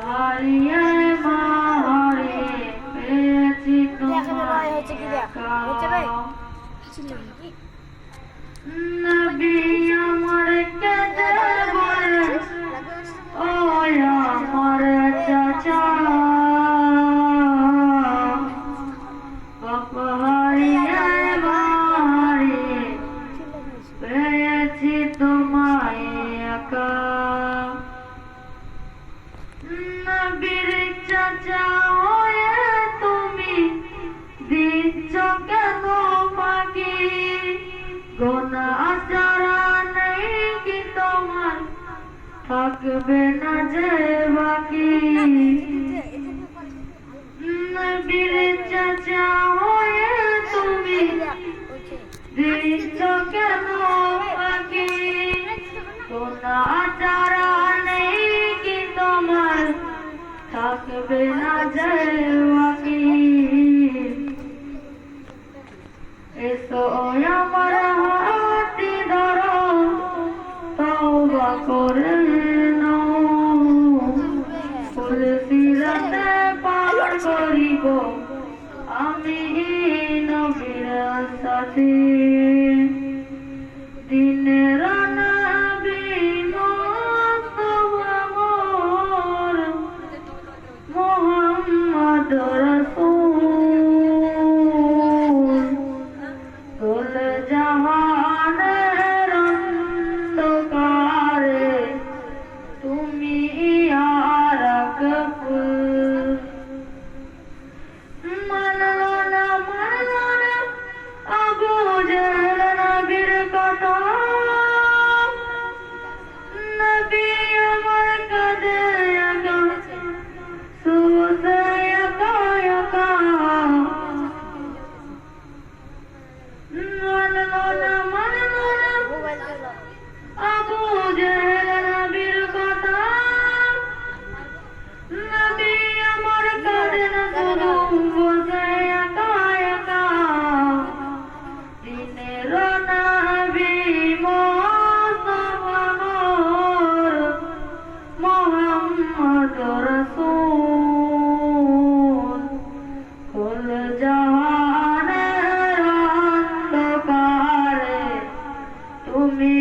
হারিয়ে মারে পেয়েছি তোমায় নবী আমার কেঁদে বলে ও আমার চাচা হারিয়ে মারে পেয়েছি তোমায় একা নবীর চাচা হয়ে তুমি দিচ্ছ কেন ফাঁকি গোনাহ ছাড়া নেই কি তোমার থাকবে না যে বাকি নবীর চাচা হয়ে তুমি দিচ্ছ কেন ফাঁকি গোনাহ ছাড়া নেই কি তোমার থাকবে না যে বাকি এসো আমার হাতটি ধরো তওবা করে নাও ফুলসিরাতে পার করিব আমি নবীর সাথে দিনের নবী মুস্তাফা মোর মুহাম্মদ রাসূল কুল জাহানের অন্ধকারে তুমি আর ফুল মানলো না আবু জেহেল নবীর কথা নবী আমার কাঁদে একা শুধু একা একা মানলো না আবু জেহেল নবীর কথা নবী আমার কাঁদে না শুধু বসে একা একা দিনের নবী মুস্তাফা মোর মুহাম্মদ রাসূল কুল জাহানের অন্ধকারে তুমি